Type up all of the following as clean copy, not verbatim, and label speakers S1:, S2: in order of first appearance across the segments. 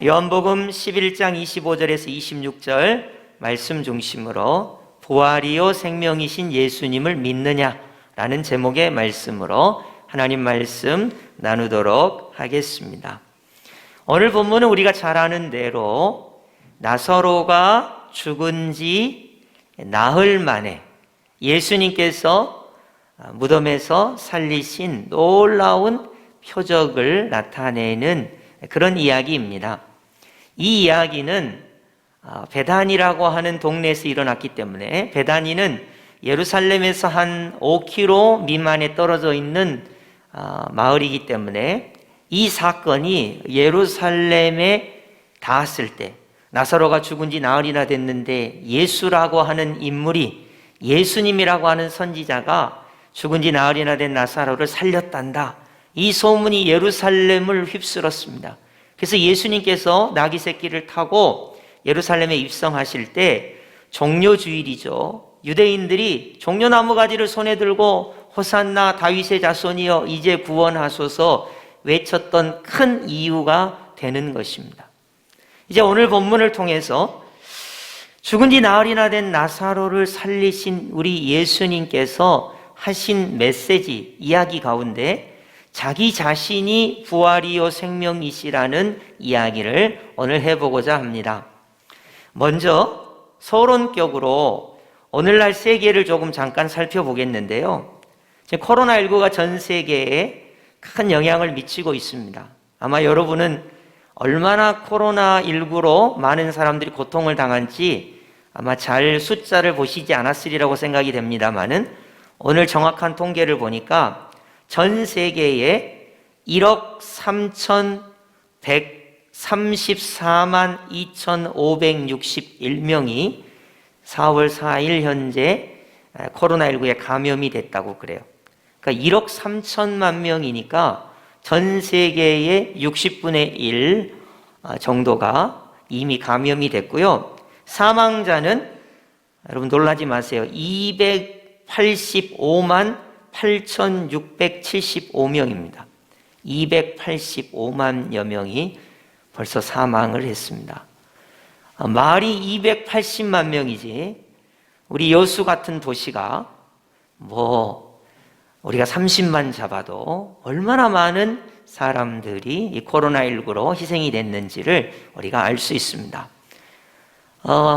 S1: 요한복음 11장 25절에서 26절 말씀 중심으로 부활이요 생명이신 예수님을 믿느냐라는 제목의 말씀으로 하나님 말씀 나누도록 하겠습니다. 오늘 본문은 우리가 잘 아는 대로 나사로가 죽은 지 나흘 만에 예수님께서 무덤에서 살리신 놀라운 표적을 나타내는 그런 이야기입니다. 이 이야기는 베다니라고 하는 동네에서 일어났기 때문에, 베다니는 예루살렘에서 한 5km 미만에 떨어져 있는 마을이기 때문에 이 사건이 예루살렘에 닿았을 때, 나사로가 죽은 지 나흘이나 됐는데 예수라고 하는 인물이, 예수님이라고 하는 선지자가 죽은 지 나흘이나 된 나사로를 살렸단다, 이 소문이 예루살렘을 휩쓸었습니다. 그래서 예수님께서 나귀 새끼를 타고 예루살렘에 입성하실 때 종려주일이죠. 유대인들이 종려나무 가지를 손에 들고 호산나 다윗의 자손이여 이제 구원하소서 외쳤던 큰 이유가 되는 것입니다. 이제 오늘 본문을 통해서 죽은 지 나흘이나 된 나사로를 살리신 우리 예수님께서 하신 메시지, 이야기 가운데 자기 자신이 부활이요 생명이시라는 이야기를 오늘 해보고자 합니다. 먼저 서론격으로 오늘날 세계를 조금 잠깐 살펴보겠는데요. 지금 코로나19가 전 세계에 큰 영향을 미치고 있습니다. 아마 여러분은 얼마나 코로나19로 많은 사람들이 고통을 당한지 아마 잘 숫자를 보시지 않았으리라고 생각이 됩니다만은, 오늘 정확한 통계를 보니까 전 세계에 1억 3,134만 2,561명이 4월 4일 현재 코로나19에 감염이 됐다고 그래요. 그러니까 1억 3천만 명이니까 전 세계의 60분의 1 정도가 이미 감염이 됐고요. 사망자는 여러분 놀라지 마세요. 285만 8,675명입니다. 285만여 명이 벌써 사망을 했습니다. 말이 280만 명이지, 우리 여수 같은 도시가 우리가 30만 잡아도 얼마나 많은 사람들이 이 코로나19로 희생이 됐는지를 우리가 알 수 있습니다.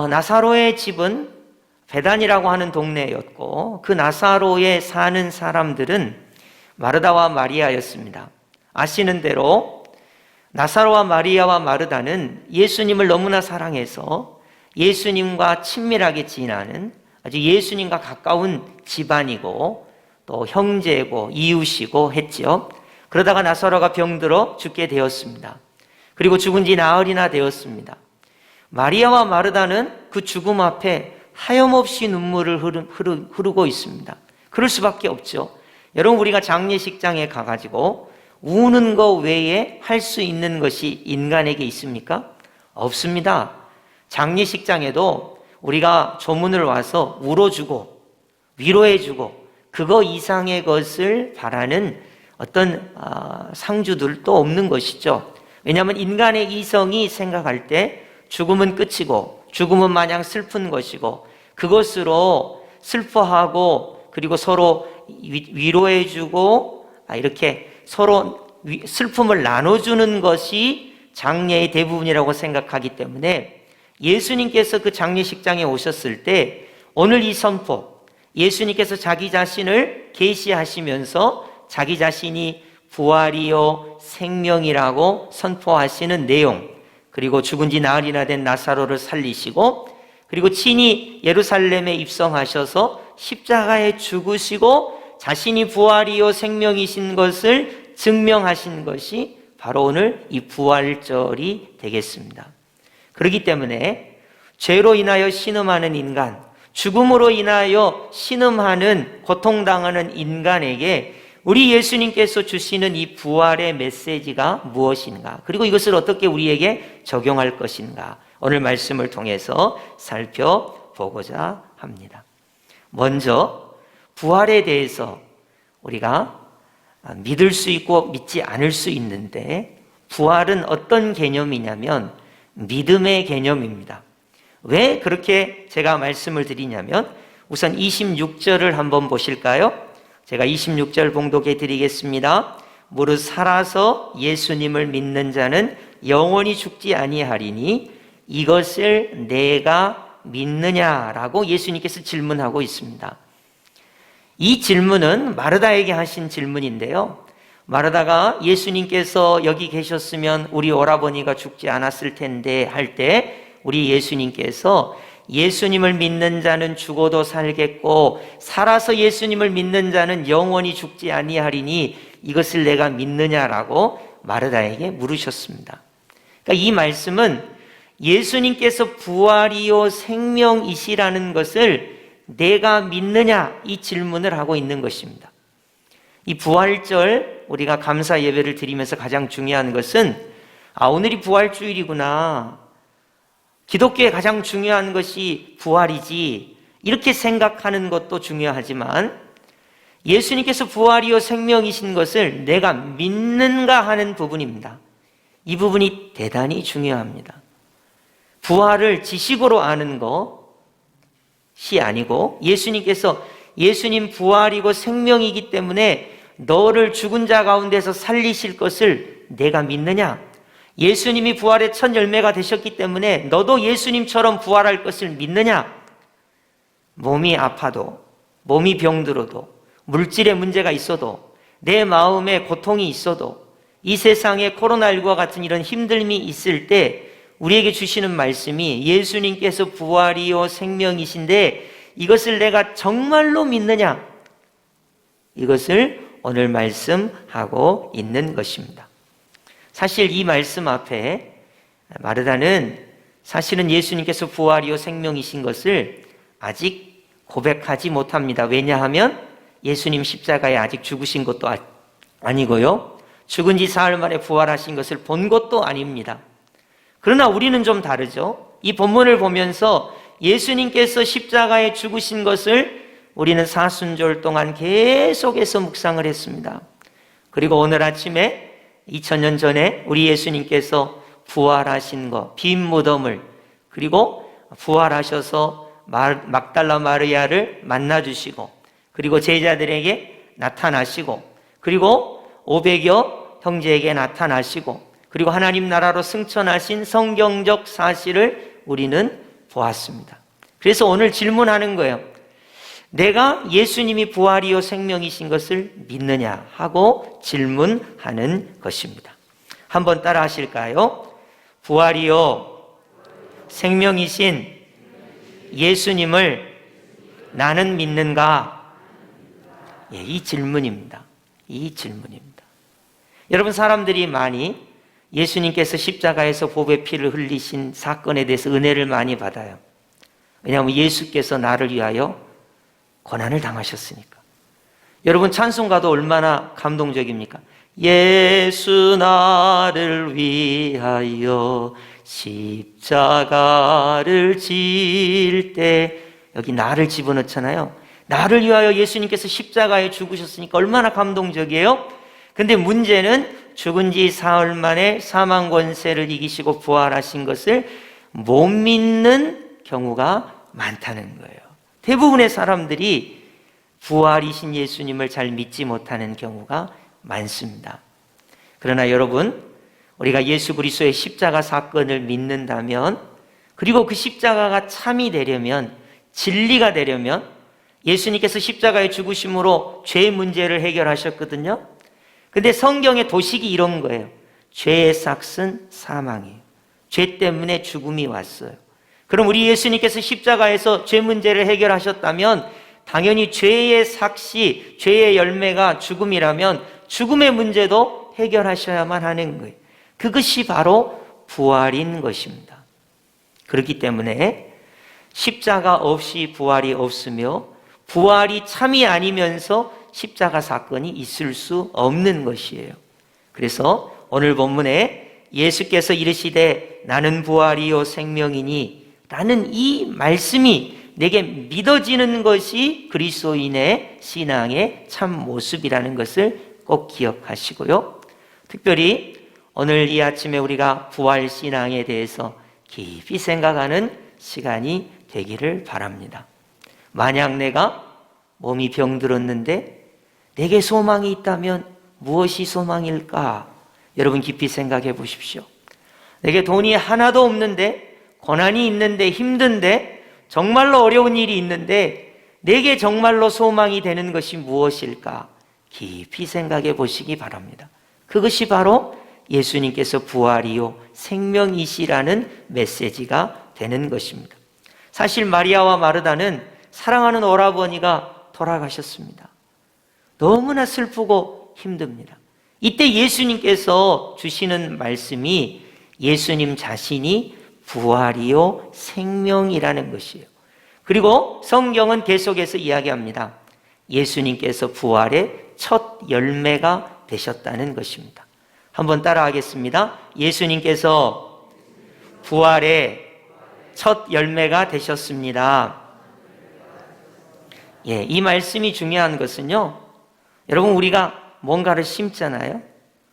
S1: 나사로의 집은 베단이라고 하는 동네였고, 그 나사로에 사는 사람들은 마르다와 마리아였습니다. 아시는 대로 나사로와 마리아와 마르다는 예수님을 너무나 사랑해서 예수님과 친밀하게 지내는 아주 예수님과 가까운 집안이고 또 형제고 이웃이고 했죠. 그러다가 나사로가 병들어 죽게 되었습니다. 그리고 죽은 지 나흘이나 되었습니다. 마리아와 마르다는 그 죽음 앞에 하염없이 눈물을 흐르고 있습니다. 그럴 수밖에 없죠. 여러분, 우리가 장례식장에 가가지고 우는 것 외에 할 수 있는 것이 인간에게 있습니까? 없습니다. 장례식장에도 우리가 조문을 와서 울어주고 위로해주고 그거 이상의 것을 바라는 어떤 상주들도 없는 것이죠. 왜냐하면 인간의 이성이 생각할 때 죽음은 끝이고 죽음은 마냥 슬픈 것이고, 그것으로 슬퍼하고 그리고 서로 위로해주고 이렇게 서로 슬픔을 나눠주는 것이 장례의 대부분이라고 생각하기 때문에, 예수님께서 그 장례식장에 오셨을 때 오늘 이 선포, 예수님께서 자기 자신을 계시하시면서 자기 자신이 부활이요 생명이라고 선포하시는 내용, 그리고 죽은 지 나흘이나 된 나사로를 살리시고, 그리고 친히 예루살렘에 입성하셔서 십자가에 죽으시고 자신이 부활이요 생명이신 것을 증명하신 것이 바로 오늘 이 부활절이 되겠습니다. 그렇기 때문에 죄로 인하여 신음하는 인간, 죽음으로 인하여 신음하는 고통당하는 인간에게 우리 예수님께서 주시는 이 부활의 메시지가 무엇인가, 그리고 이것을 어떻게 우리에게 적용할 것인가, 오늘 말씀을 통해서 살펴보고자 합니다. 먼저 부활에 대해서 우리가 믿을 수 있고 믿지 않을 수 있는데, 부활은 어떤 개념이냐면 믿음의 개념입니다. 왜 그렇게 제가 말씀을 드리냐면 우선 26절을 한번 보실까요? 제가 26절 봉독해 드리겠습니다. 무릇 살아서 예수님을 믿는 자는 영원히 죽지 아니하리니 이것을 내가 믿느냐라고 예수님께서 질문하고 있습니다. 이 질문은 마르다에게 하신 질문인데요. 마르다가 예수님께서 여기 계셨으면 우리 오라버니가 죽지 않았을 텐데 할 때 우리 예수님께서 예수님을 믿는 자는 죽어도 살겠고 살아서 예수님을 믿는 자는 영원히 죽지 아니하리니 이것을 내가 믿느냐라고 마르다에게 물으셨습니다. 그러니까 이 말씀은 예수님께서 부활이요 생명이시라는 것을 내가 믿느냐 이 질문을 하고 있는 것입니다. 이 부활절 우리가 감사 예배를 드리면서 가장 중요한 것은 오늘이 부활주일이구나, 기독교의 가장 중요한 것이 부활이지 이렇게 생각하는 것도 중요하지만 예수님께서 부활이요 생명이신 것을 내가 믿는가 하는 부분입니다. 이 부분이 대단히 중요합니다. 부활을 지식으로 아는 것이 아니고 예수님께서 예수님 부활이고 생명이기 때문에 너를 죽은 자 가운데서 살리실 것을 내가 믿느냐? 예수님이 부활의 첫 열매가 되셨기 때문에 너도 예수님처럼 부활할 것을 믿느냐? 몸이 아파도, 몸이 병들어도, 물질의 문제가 있어도, 내 마음에 고통이 있어도, 이 세상에 코로나19와 같은 이런 힘듦이 있을 때 우리에게 주시는 말씀이 예수님께서 부활이요 생명이신데 이것을 내가 정말로 믿느냐? 이것을 오늘 말씀하고 있는 것입니다. 사실 이 말씀 앞에 마르다는 사실은 예수님께서 부활이요 생명이신 것을 아직 고백하지 못합니다. 왜냐하면 예수님 십자가에 아직 죽으신 것도 아니고요, 죽은 지 사흘 만에 부활하신 것을 본 것도 아닙니다. 그러나 우리는 좀 다르죠. 이 본문을 보면서 예수님께서 십자가에 죽으신 것을 우리는 사순절 동안 계속해서 묵상을 했습니다. 그리고 오늘 아침에 2000년 전에 우리 예수님께서 부활하신 것, 빈 무덤을, 그리고 부활하셔서 막달라 마리아를 만나주시고, 그리고 제자들에게 나타나시고, 그리고 500여 형제에게 나타나시고, 그리고 하나님 나라로 승천하신 성경적 사실을 우리는 보았습니다. 그래서 오늘 질문하는 거예요. 내가 예수님이 부활이요 생명이신 것을 믿느냐 하고 질문하는 것입니다. 한번 따라 하실까요? 부활이요 생명이신 예수님을 나는 믿는가? 이 질문입니다. 이 질문입니다. 여러분, 사람들이 많이 예수님께서 십자가에서 보배 피를 흘리신 사건에 대해서 은혜를 많이 받아요. 왜냐하면 예수께서 나를 위하여 고난을 당하셨으니까. 여러분, 찬송가도 얼마나 감동적입니까? 예수 나를 위하여 십자가를 질 때, 여기 나를 집어넣잖아요. 나를 위하여 예수님께서 십자가에 죽으셨으니까 얼마나 감동적이에요? 근데 문제는 죽은 지 사흘 만에 사망 권세를 이기시고 부활하신 것을 못 믿는 경우가 많다는 거예요. 대부분의 사람들이 부활이신 예수님을 잘 믿지 못하는 경우가 많습니다. 그러나 여러분, 우리가 예수 그리스도의 십자가 사건을 믿는다면, 그리고 그 십자가가 참이 되려면, 진리가 되려면 예수님께서 십자가에 죽으심으로 죄의 문제를 해결하셨거든요. 근데 성경의 도식이 이런 거예요. 죄의 삭은 사망이에요. 죄 때문에 죽음이 왔어요. 그럼 우리 예수님께서 십자가에서 죄 문제를 해결하셨다면 당연히 죄의 삭시, 죄의 열매가 죽음이라면 죽음의 문제도 해결하셔야만 하는 거예요. 그것이 바로 부활인 것입니다. 그렇기 때문에 십자가 없이 부활이 없으며 부활이 참이 아니면서 십자가 사건이 있을 수 없는 것이에요. 그래서 오늘 본문에 예수께서 이르시되 나는 부활이요 생명이니 라는 이 말씀이 내게 믿어지는 것이 그리스도인의 신앙의 참 모습이라는 것을 꼭 기억하시고요. 특별히 오늘 이 아침에 우리가 부활 신앙에 대해서 깊이 생각하는 시간이 되기를 바랍니다. 만약 내가 몸이 병들었는데 내게 소망이 있다면 무엇이 소망일까? 여러분 깊이 생각해 보십시오. 내게 돈이 하나도 없는데, 고난이 있는데, 힘든데, 정말로 어려운 일이 있는데 내게 정말로 소망이 되는 것이 무엇일까? 깊이 생각해 보시기 바랍니다. 그것이 바로 예수님께서 부활이요 생명이시라는 메시지가 되는 것입니다. 사실 마리아와 마르다는 사랑하는 오라버니가 돌아가셨습니다. 너무나 슬프고 힘듭니다. 이때 예수님께서 주시는 말씀이 예수님 자신이 부활이요 생명이라는 것이에요. 그리고 성경은 계속해서 이야기합니다. 예수님께서 부활의 첫 열매가 되셨다는 것입니다. 한번 따라하겠습니다. 예수님께서 부활의 첫 열매가 되셨습니다. 이 말씀이 중요한 것은요, 여러분 우리가 뭔가를 심잖아요.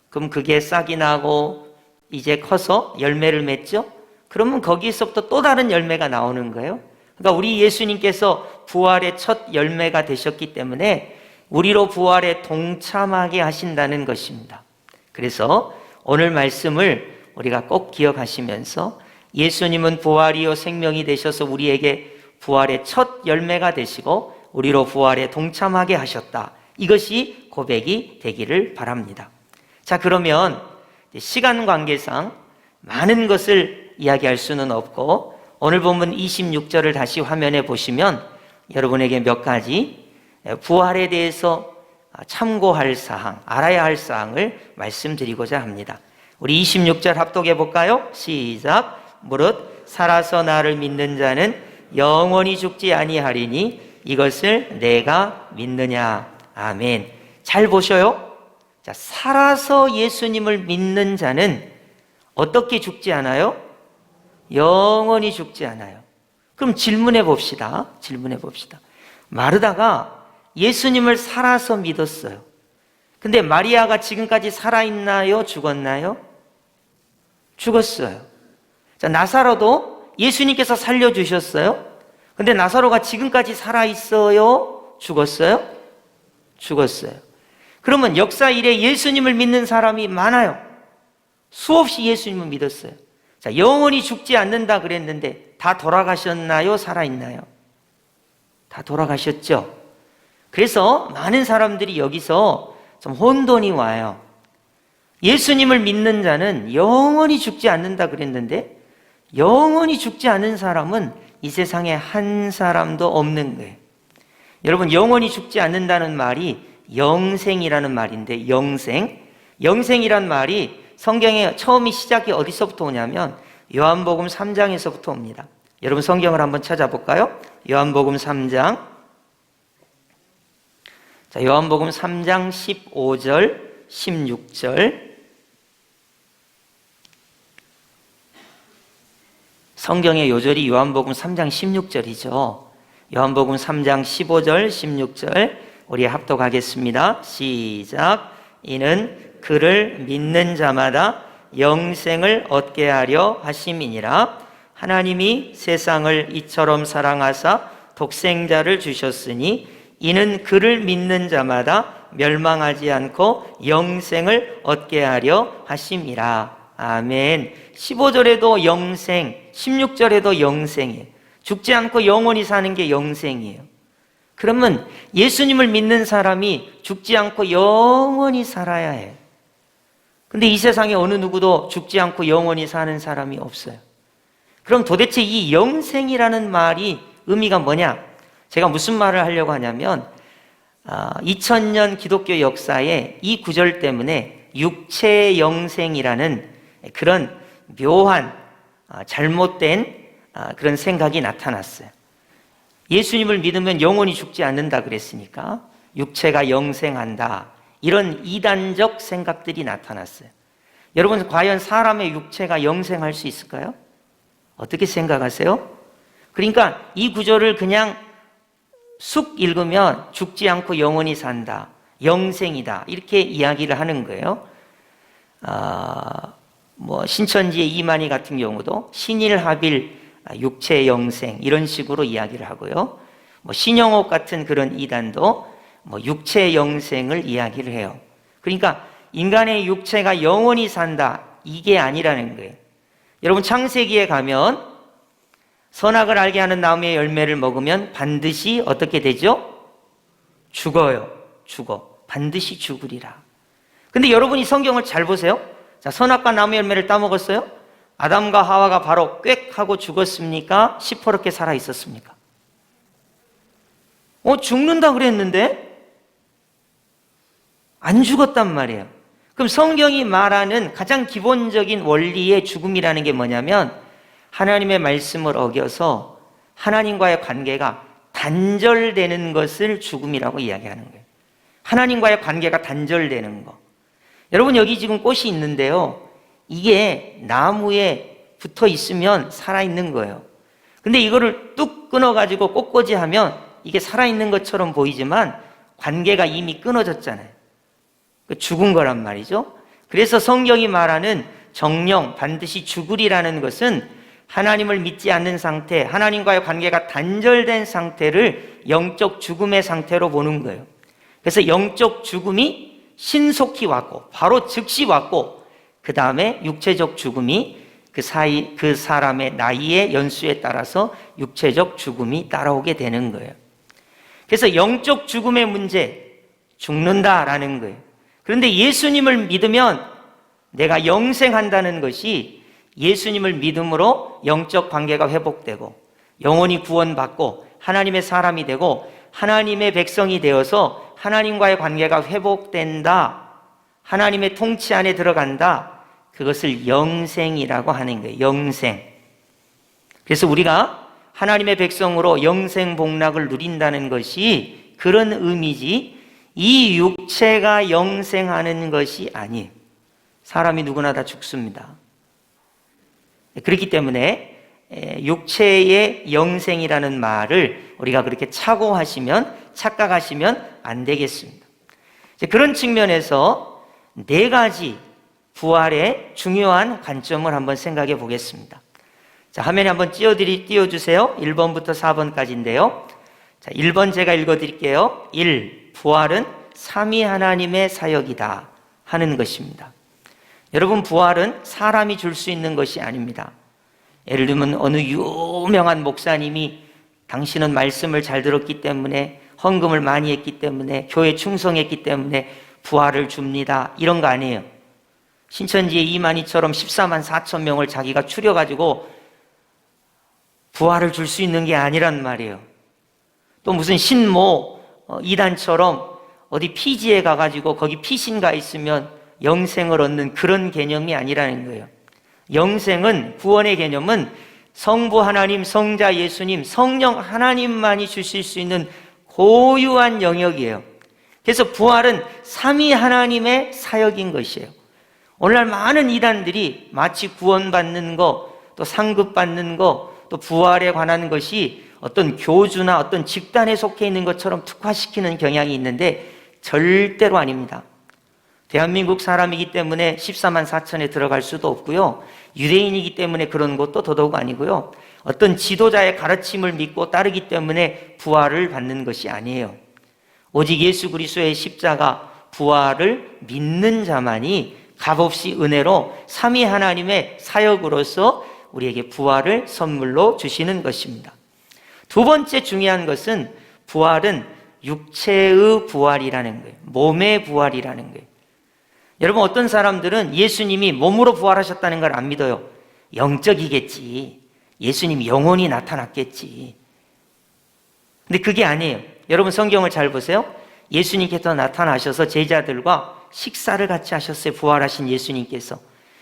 S1: 그럼 그게 싹이 나고 이제 커서 열매를 맺죠. 그러면 거기에서부터 또 다른 열매가 나오는 거예요. 그러니까 우리 예수님께서 부활의 첫 열매가 되셨기 때문에 우리로 부활에 동참하게 하신다는 것입니다. 그래서 오늘 말씀을 우리가 꼭 기억하시면서 예수님은 부활이요 생명이 되셔서 우리에게 부활의 첫 열매가 되시고 우리로 부활에 동참하게 하셨다. 이것이 고백이 되기를 바랍니다. 자, 그러면 시간 관계상 많은 것을 이야기할 수는 없고 오늘 본문 26절을 다시 화면에 보시면 여러분에게 몇 가지 부활에 대해서 참고할 사항, 알아야 할 사항을 말씀드리고자 합니다. 우리 26절 합독해 볼까요? 시작. 무릇 살아서 나를 믿는 자는 영원히 죽지 아니하리니 이것을 내가 믿느냐. 아멘. 잘 보셔요. 자, 살아서 예수님을 믿는 자는 어떻게 죽지 않아요? 영원히 죽지 않아요. 그럼 질문해 봅시다. 마르다가 예수님을 살아서 믿었어요. 근데 마리아가 지금까지 살아있나요? 죽었나요? 죽었어요. 자, 나사로도 예수님께서 살려주셨어요. 근데 나사로가 지금까지 살아있어요? 죽었어요? 죽었어요. 그러면 역사 이래 예수님을 믿는 사람이 많아요. 수없이 예수님을 믿었어요. 자, 영원히 죽지 않는다 그랬는데 다 돌아가셨나요? 살아있나요? 다 돌아가셨죠? 그래서 많은 사람들이 여기서 좀 혼돈이 와요. 예수님을 믿는 자는 영원히 죽지 않는다 그랬는데 영원히 죽지 않은 사람은 이 세상에 한 사람도 없는 거예요. 여러분, 영원히 죽지 않는다는 말이 영생이라는 말인데 영생이란 말이 성경의 처음이 시작이 어디서부터 오냐면 요한복음 3장에서부터 옵니다. 여러분 성경을 한번 찾아볼까요? 요한복음 3장. 자, 요한복음 3장 15절, 16절. 성경의 요절이 요한복음 3장 16절이죠. 요한복음 3장 15절, 16절 우리 합독하겠습니다. 시작. 이는 그를 믿는 자마다 영생을 얻게 하려 하심이니라. 하나님이 세상을 이처럼 사랑하사 독생자를 주셨으니 이는 그를 믿는 자마다 멸망하지 않고 영생을 얻게 하려 하심이라. 아멘. 15절에도 영생, 16절에도 영생이에요. 죽지 않고 영원히 사는 게 영생이에요. 그러면 예수님을 믿는 사람이 죽지 않고 영원히 살아야 해요. 근데 이 세상에 어느 누구도 죽지 않고 영원히 사는 사람이 없어요. 그럼 도대체 이 영생이라는 말이 의미가 뭐냐? 제가 무슨 말을 하려고 하냐면 2000년 기독교 역사에 이 구절 때문에 육체의 영생이라는 그런 묘한 잘못된 그런 생각이 나타났어요. 예수님을 믿으면 영원히 죽지 않는다 그랬으니까 육체가 영생한다, 이런 이단적 생각들이 나타났어요. 여러분, 과연 사람의 육체가 영생할 수 있을까요? 어떻게 생각하세요? 그러니까 이 구절을 그냥 쑥 읽으면 죽지 않고 영원히 산다, 영생이다, 이렇게 이야기를 하는 거예요. 신천지의 이만희 같은 경우도 신일합일 육체 영생 이런 식으로 이야기를 하고요. 신영옥 같은 그런 이단도 육체 영생을 이야기를 해요. 그러니까 인간의 육체가 영원히 산다, 이게 아니라는 거예요. 여러분, 창세기에 가면 선악을 알게 하는 나무의 열매를 먹으면 반드시 어떻게 되죠? 죽어요. 죽어. 반드시 죽으리라. 근데 여러분이 성경을 잘 보세요. 자, 선악과 나무 열매를 따먹었어요? 아담과 하와가 바로 꽥 하고 죽었습니까? 시퍼렇게 살아 있었습니까? 죽는다 그랬는데 안 죽었단 말이에요. 그럼 성경이 말하는 가장 기본적인 원리의 죽음이라는 게 뭐냐면, 하나님의 말씀을 어겨서 하나님과의 관계가 단절되는 것을 죽음이라고 이야기하는 거예요. 하나님과의 관계가 단절되는 거. 여러분, 여기 지금 꽃이 있는데요, 이게 나무에 붙어 있으면 살아있는 거예요. 근데 이거를 뚝 끊어가지고 꽃꽂이 하면 이게 살아있는 것처럼 보이지만 관계가 이미 끊어졌잖아요. 죽은 거란 말이죠. 그래서 성경이 말하는 정령 반드시 죽으리라는 것은 하나님을 믿지 않는 상태, 하나님과의 관계가 단절된 상태를 영적 죽음의 상태로 보는 거예요. 그래서 영적 죽음이 신속히 왔고, 바로 즉시 왔고, 그 다음에 육체적 죽음이 그 사람의 나이의 연수에 따라서 육체적 죽음이 따라오게 되는 거예요. 그래서 영적 죽음의 문제, 죽는다라는 거예요. 그런데 예수님을 믿으면 내가 영생한다는 것이, 예수님을 믿음으로 영적 관계가 회복되고 영원히 구원받고 하나님의 사람이 되고 하나님의 백성이 되어서 하나님과의 관계가 회복된다, 하나님의 통치 안에 들어간다, 그것을 영생이라고 하는 거예요. 영생. 그래서 우리가 하나님의 백성으로 영생 복락을 누린다는 것이 그런 의미지, 이 육체가 영생하는 것이 아니에요. 사람이 누구나 다 죽습니다. 그렇기 때문에 육체의 영생이라는 말을 우리가 그렇게 착각하시면 안 되겠습니다. 그런 측면에서 네 가지 부활의 중요한 관점을 한번 생각해 보겠습니다. 자, 화면에 한번 띄워주세요. 1번부터 4번까지인데요. 자, 1번 제가 읽어드릴게요. 1. 부활은 삼위 하나님의 사역이다 하는 것입니다. 여러분, 부활은 사람이 줄 수 있는 것이 아닙니다. 예를 들면 어느 유명한 목사님이 당신은 말씀을 잘 들었기 때문에, 헌금을 많이 했기 때문에, 교회 충성했기 때문에 부활을 줍니다, 이런 거 아니에요. 신천지의 이만희처럼 14만 4천 명을 자기가 추려가지고 부활을 줄 수 있는 게 아니란 말이에요. 또 무슨 신모 이단처럼 어디 피지에 가가지고 거기 피신가 있으면 영생을 얻는 그런 개념이 아니라는 거예요. 영생은, 구원의 개념은 성부 하나님, 성자 예수님, 성령 하나님만이 주실 수 있는 고유한 영역이에요. 그래서 부활은 삼위 하나님의 사역인 것이에요. 오늘날 많은 이단들이 마치 구원받는 거, 또 상급받는 거, 또 부활에 관한 것이 어떤 교주나 어떤 집단에 속해 있는 것처럼 특화시키는 경향이 있는데 절대로 아닙니다. 대한민국 사람이기 때문에 14만 4천에 들어갈 수도 없고요. 유대인이기 때문에 그런 것도 더더욱 아니고요. 어떤 지도자의 가르침을 믿고 따르기 때문에 부활을 받는 것이 아니에요. 오직 예수 그리스도의 십자가 부활을 믿는 자만이 값없이 은혜로 삼위 하나님의 사역으로서 우리에게 부활을 선물로 주시는 것입니다. 두 번째 중요한 것은, 부활은 육체의 부활이라는 거예요. 몸의 부활이라는 거예요. 여러분, 어떤 사람들은 예수님이 몸으로 부활하셨다는 걸 안 믿어요. 영적이겠지, 예수님이 영혼이 나타났겠지. 근데 그게 아니에요. 여러분, 성경을 잘 보세요. 예수님께서 나타나셔서 제자들과 식사를 같이 하셨어요. 부활하신 예수님께서.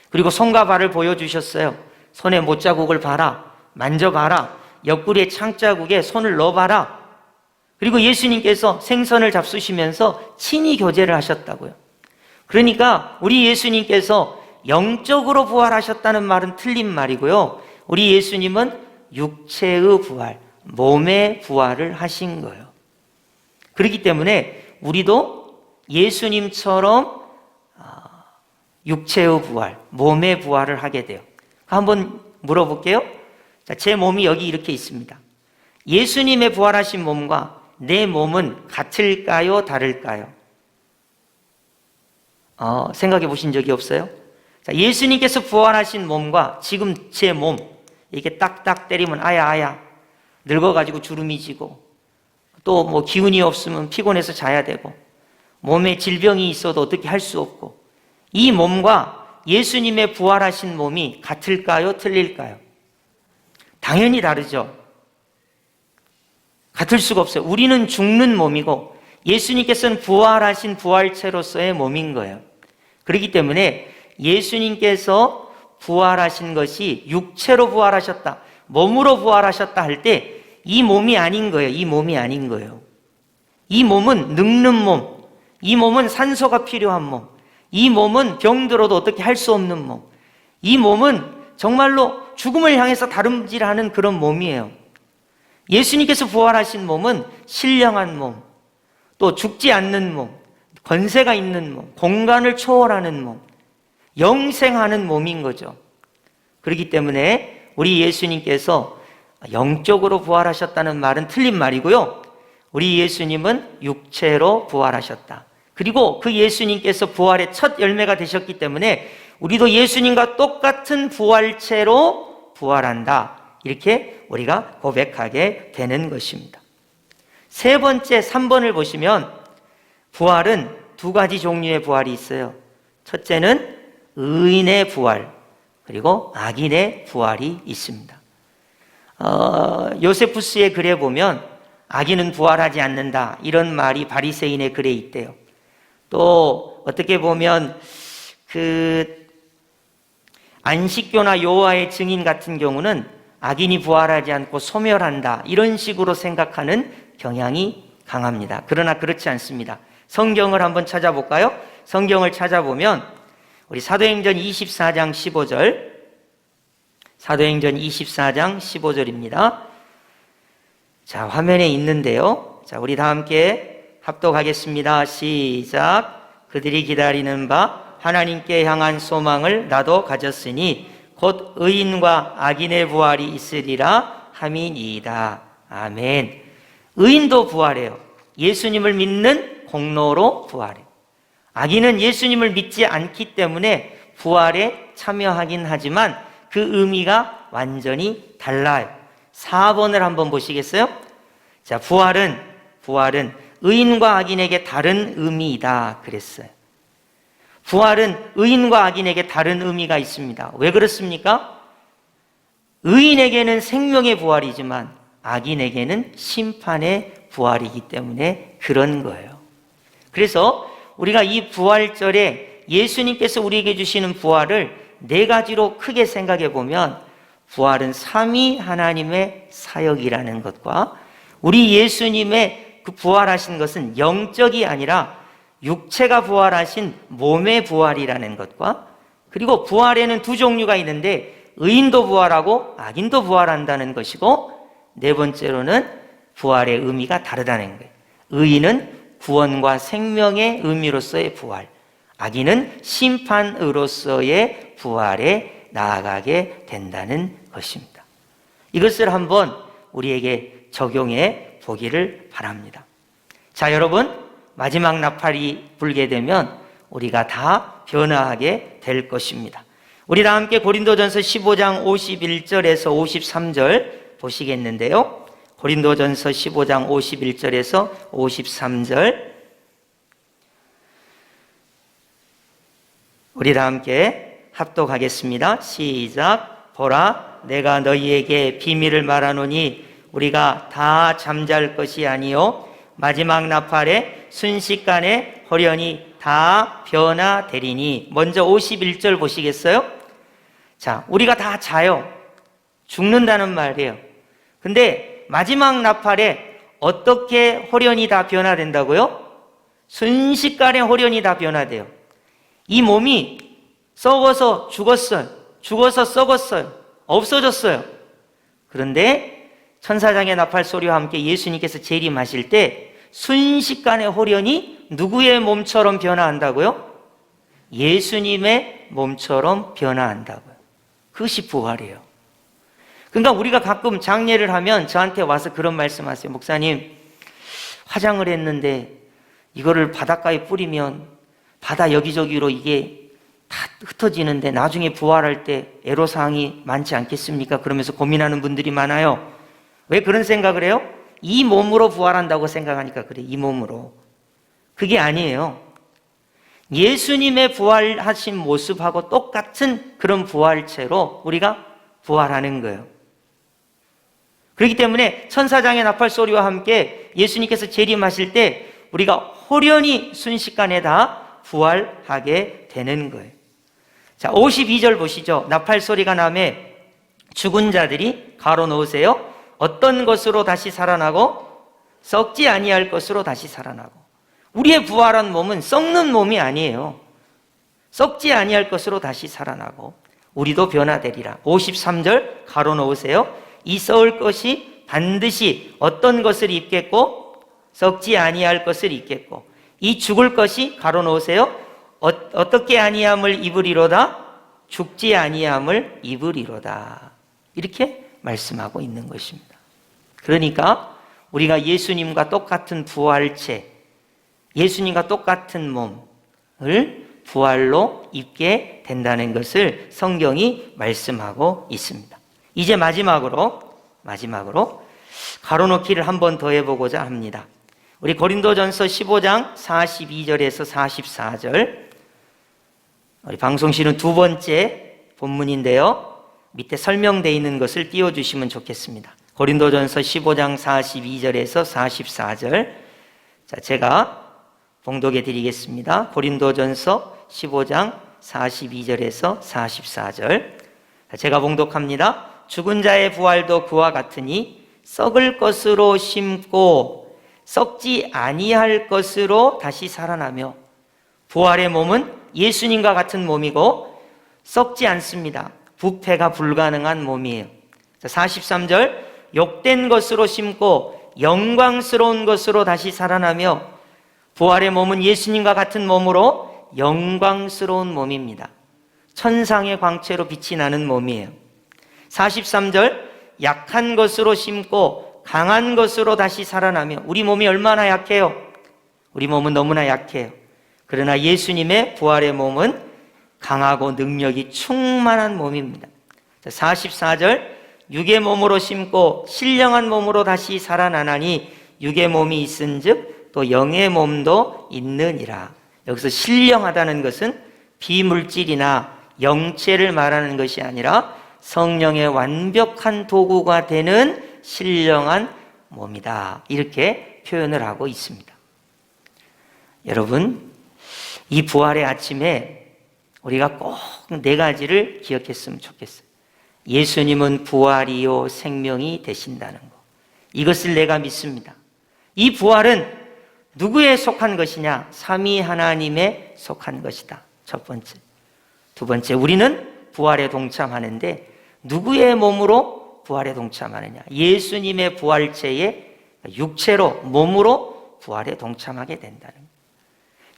S1: 그리고 손과 발을 보여주셨어요. 손에 못자국을 봐라, 만져봐라, 옆구리에 창자국에 손을 넣어봐라. 그리고 예수님께서 생선을 잡수시면서 친히 교제를 하셨다고요. 그러니까 우리 예수님께서 영적으로 부활하셨다는 말은 틀린 말이고요. 우리 예수님은 육체의 부활, 몸의 부활을 하신 거예요. 그렇기 때문에 우리도 예수님처럼 육체의 부활, 몸의 부활을 하게 돼요. 한번 물어볼게요. 자, 제 몸이 여기 이렇게 있습니다. 예수님의 부활하신 몸과 내 몸은 같을까요? 다를까요? 생각해 보신 적이 없어요? 자, 예수님께서 부활하신 몸과 지금 제 몸, 이렇게 딱딱 때리면 아야 늙어가지고 주름이 지고, 또 뭐 기운이 없으면 피곤해서 자야 되고, 몸에 질병이 있어도 어떻게 할 수 없고, 이 몸과 예수님의 부활하신 몸이 같을까요? 틀릴까요? 당연히 다르죠. 같을 수가 없어요. 우리는 죽는 몸이고 예수님께서는 부활하신 부활체로서의 몸인 거예요. 그렇기 때문에 예수님께서 부활하신 것이 육체로 부활하셨다, 몸으로 부활하셨다 할 때 이 몸이 아닌 거예요. 이 몸이 아닌 거예요. 이 몸은 늙는 몸, 이 몸은 산소가 필요한 몸, 이 몸은 병들어도 어떻게 할 수 없는 몸, 이 몸은 정말로 죽음을 향해서 다름질하는 그런 몸이에요. 예수님께서 부활하신 몸은 신령한 몸, 또 죽지 않는 몸, 권세가 있는 몸, 공간을 초월하는 몸, 영생하는 몸인 거죠. 그렇기 때문에 우리 예수님께서 영적으로 부활하셨다는 말은 틀린 말이고요. 우리 예수님은 육체로 부활하셨다. 그리고 그 예수님께서 부활의 첫 열매가 되셨기 때문에 우리도 예수님과 똑같은 부활체로 부활한다. 이렇게 우리가 고백하게 되는 것입니다. 세 번째 3번을 보시면 부활은 두 가지 종류의 부활이 있어요. 첫째는 의인의 부활, 그리고 악인의 부활이 있습니다. 요세푸스의 글에 보면 악인은 부활하지 않는다, 이런 말이 바리새인의 글에 있대요. 또 어떻게 보면 안식교나 여호와의 증인 같은 경우는 악인이 부활하지 않고 소멸한다, 이런 식으로 생각하는 경향이 강합니다. 그러나 그렇지 않습니다. 성경을 한번 찾아볼까요? 성경을 찾아보면 우리 사도행전 24장 15절, 사도행전 24장 15절입니다. 자, 화면에 있는데요. 자, 우리 다 함께 합독하겠습니다. 시작. 그들이 기다리는 바 하나님께 향한 소망을 나도 가졌으니 곧 의인과 악인의 부활이 있으리라 함이니이다. 아멘. 의인도 부활해요. 예수님을 믿는 공로로 부활해요. 악인은 예수님을 믿지 않기 때문에 부활에 참여하긴 하지만 그 의미가 완전히 달라요. 4번을 한번 보시겠어요? 자, 부활은 의인과 악인에게 다른 의미이다 그랬어요. 부활은 의인과 악인에게 다른 의미가 있습니다. 왜 그렇습니까? 의인에게는 생명의 부활이지만 악인에게는 심판의 부활이기 때문에 그런 거예요. 그래서 우리가 이 부활절에 예수님께서 우리에게 주시는 부활을 네 가지로 크게 생각해 보면, 부활은 삼위 하나님의 사역이라는 것과, 우리 예수님의 그 부활하신 것은 영적이 아니라 육체가 부활하신 몸의 부활이라는 것과, 그리고 부활에는 두 종류가 있는데 의인도 부활하고 악인도 부활한다는 것이고, 네 번째로는 부활의 의미가 다르다는 거예요. 의인은 구원과 생명의 의미로서의 부활, 악인은 심판으로서의 부활에 나아가게 된다는 것입니다. 이것을 한번 우리에게 적용해 보기를 바랍니다. 자, 여러분, 마지막 나팔이 불게 되면 우리가 다 변화하게 될 것입니다. 우리 다 함께 고린도전서 15장 51절에서 53절 보시겠는데요. 고린도전서 15장 51절에서 53절, 우리 다 함께 합독하겠습니다. 시작. 보라, 내가 너희에게 비밀을 말하노니 우리가 다 잠잘 것이 아니요 마지막 나팔에 순식간에 호련히 다 변화되리니. 먼저 51절 보시겠어요? 자, 우리가 다 자요. 죽는다는 말이에요. 근데 마지막 나팔에 어떻게 호련히 다 변화된다고요? 순식간에 호련히 다 변화돼요. 이 몸이 썩어서 죽었어요. 죽어서 썩었어요. 없어졌어요. 그런데 천사장의 나팔 소리와 함께 예수님께서 재림하실 때 순식간에 호련히 누구의 몸처럼 변화한다고요? 예수님의 몸처럼 변화한다고요. 그것이 부활이에요. 그러니까 우리가 가끔 장례를 하면 저한테 와서 그런 말씀하세요. 목사님, 화장을 했는데 이거를 바닷가에 뿌리면 바다 여기저기로 이게 다 흩어지는데 나중에 부활할 때 애로사항이 많지 않겠습니까? 그러면서 고민하는 분들이 많아요. 왜 그런 생각을 해요? 이 몸으로 부활한다고 생각하니까 그래. 이 몸으로. 그게 아니에요. 예수님의 부활하신 모습하고 똑같은 그런 부활체로 우리가 부활하는 거예요. 그렇기 때문에 천사장의 나팔 소리와 함께 예수님께서 재림하실 때 우리가 호련히 순식간에 다 부활하게 되는 거예요. 자, 52절 보시죠. 나팔 소리가 나매 죽은 자들이 가로 놓으세요. 어떤 것으로 다시 살아나고 썩지 아니할 것으로 다시 살아나고. 우리의 부활한 몸은 썩는 몸이 아니에요. 썩지 아니할 것으로 다시 살아나고 우리도 변화되리라. 53절 가로 놓으세요. 이 썩을 것이 반드시 어떤 것을 입겠고 썩지 아니할 것을 입겠고 이 죽을 것이 가로 놓으세요. 어떻게 아니함을 입으리로다? 죽지 아니함을 입으리로다. 이렇게 말씀하고 있는 것입니다. 그러니까 우리가 예수님과 똑같은 부활체, 예수님과 똑같은 몸을 부활로 입게 된다는 것을 성경이 말씀하고 있습니다. 이제 마지막으로 가로놓기를 한 번 더 해보고자 합니다. 우리 고린도전서 15장 42절에서 44절, 우리 방송실은 두 번째 본문인데요. 밑에 설명되어 있는 것을 띄워주시면 좋겠습니다. 고린도전서 15장 42절에서 44절. 자, 제가 봉독해 드리겠습니다. 고린도전서 15장 42절에서 44절. 제가 봉독합니다. 죽은 자의 부활도 그와 같으니 썩을 것으로 심고 썩지 아니할 것으로 다시 살아나며, 부활의 몸은 예수님과 같은 몸이고 썩지 않습니다. 부패가 불가능한 몸이에요. 43절, 욕된 것으로 심고 영광스러운 것으로 다시 살아나며, 부활의 몸은 예수님과 같은 몸으로 영광스러운 몸입니다. 천상의 광채로 빛이 나는 몸이에요. 43절, 약한 것으로 심고 강한 것으로 다시 살아나며, 우리 몸이 얼마나 약해요? 우리 몸은 너무나 약해요. 그러나 예수님의 부활의 몸은 강하고 능력이 충만한 몸입니다. 44절, 육의 몸으로 심고 신령한 몸으로 다시 살아나나니 육의 몸이 있은즉 또 영의 몸도 있느니라. 여기서 신령하다는 것은 비물질이나 영체를 말하는 것이 아니라 성령의 완벽한 도구가 되는 신령한 몸이다. 이렇게 표현을 하고 있습니다. 여러분, 이 부활의 아침에 우리가 꼭 네 가지를 기억했으면 좋겠어요. 예수님은 부활이요 생명이 되신다는 것. 이것을 내가 믿습니다. 이 부활은 누구에 속한 것이냐? 삼위 하나님에 속한 것이다. 첫 번째. 두 번째, 우리는 부활에 동참하는데 누구의 몸으로 부활에 동참하느냐? 예수님의 부활체의 육체로, 몸으로 부활에 동참하게 된다는 거예요.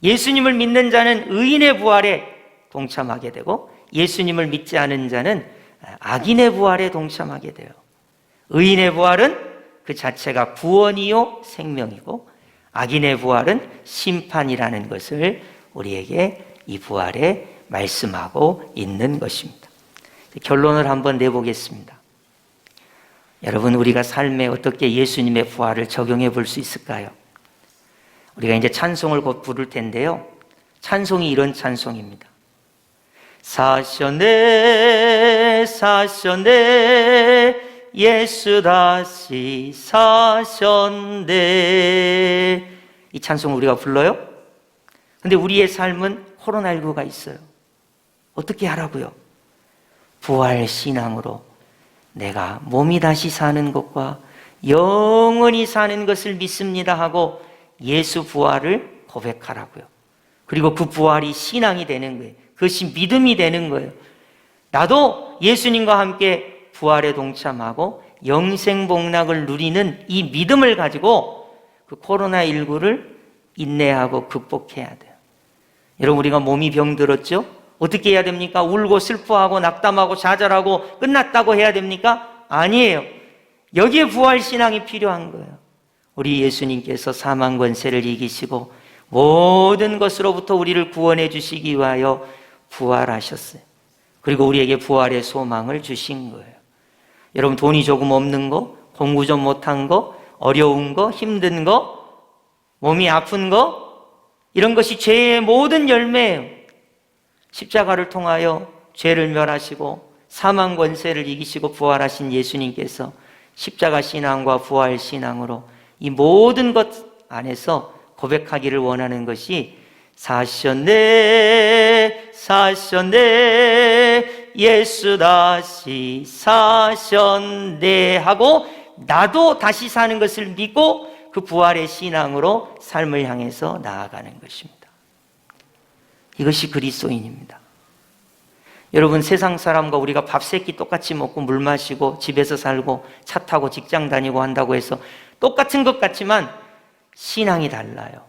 S1: 예수님을 믿는 자는 의인의 부활에 동참하게 되고, 예수님을 믿지 않은 자는 악인의 부활에 동참하게 돼요. 의인의 부활은 그 자체가 구원이요 생명이고, 악인의 부활은 심판이라는 것을 우리에게 이 부활에 말씀하고 있는 것입니다. 결론을 한번 내보겠습니다. 여러분, 우리가 삶에 어떻게 예수님의 부활을 적용해 볼 수 있을까요? 우리가 이제 찬송을 곧 부를 텐데요. 찬송이 이런 찬송입니다. 사셨네 사셨네 예수 다시 사셨네. 이 찬송을 우리가 불러요. 근데 우리의 삶은 코로나19가 있어요. 어떻게 하라고요? 부활 신앙으로 내가 몸이 다시 사는 것과 영원히 사는 것을 믿습니다 하고 예수 부활을 고백하라고요. 그리고 그 부활이 신앙이 되는 거예요. 그것이 믿음이 되는 거예요. 나도 예수님과 함께 부활에 동참하고 영생복락을 누리는 이 믿음을 가지고 그 코로나19를 인내하고 극복해야 돼요. 여러분, 우리가 몸이 병들었죠? 어떻게 해야 됩니까? 울고 슬퍼하고 낙담하고 좌절하고 끝났다고 해야 됩니까? 아니에요. 여기에 부활신앙이 필요한 거예요. 우리 예수님께서 사망 권세를 이기시고 모든 것으로부터 우리를 구원해 주시기 위하여 부활하셨어요. 그리고 우리에게 부활의 소망을 주신 거예요. 여러분, 돈이 조금 없는 거, 공부 좀 못한 거, 어려운 거, 힘든 거, 몸이 아픈 거, 이런 것이 죄의 모든 열매예요. 십자가를 통하여 죄를 멸하시고 사망 권세를 이기시고 부활하신 예수님께서 십자가 신앙과 부활 신앙으로 이 모든 것 안에서 고백하기를 원하는 것이 사셨네 사셨네 예수 다시 사셨네 하고 나도 다시 사는 것을 믿고 그 부활의 신앙으로 삶을 향해서 나아가는 것입니다. 이것이 그리스도인입니다. 여러분, 세상 사람과 우리가 밥 세 끼 똑같이 먹고 물 마시고 집에서 살고 차 타고 직장 다니고 한다고 해서 똑같은 것 같지만 신앙이 달라요.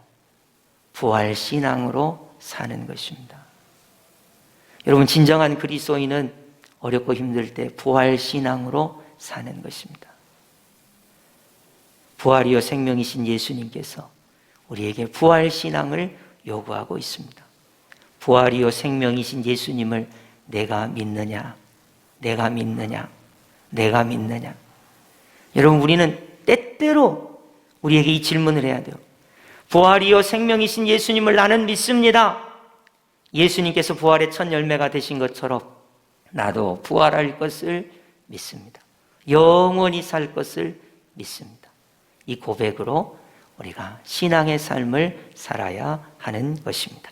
S1: 부활 신앙으로 사는 것입니다. 여러분, 진정한 그리스도인은 어렵고 힘들 때 부활 신앙으로 사는 것입니다. 부활이요 생명이신 예수님께서 우리에게 부활 신앙을 요구하고 있습니다. 부활이요 생명이신 예수님을 내가 믿느냐? 내가 믿느냐? 내가 믿느냐? 여러분, 우리는 때때로 우리에게 이 질문을 해야 돼요. 부활이요 생명이신 예수님을 나는 믿습니다. 예수님께서 부활의 첫 열매가 되신 것처럼 나도 부활할 것을 믿습니다. 영원히 살 것을 믿습니다. 이 고백으로 우리가 신앙의 삶을 살아야 하는 것입니다.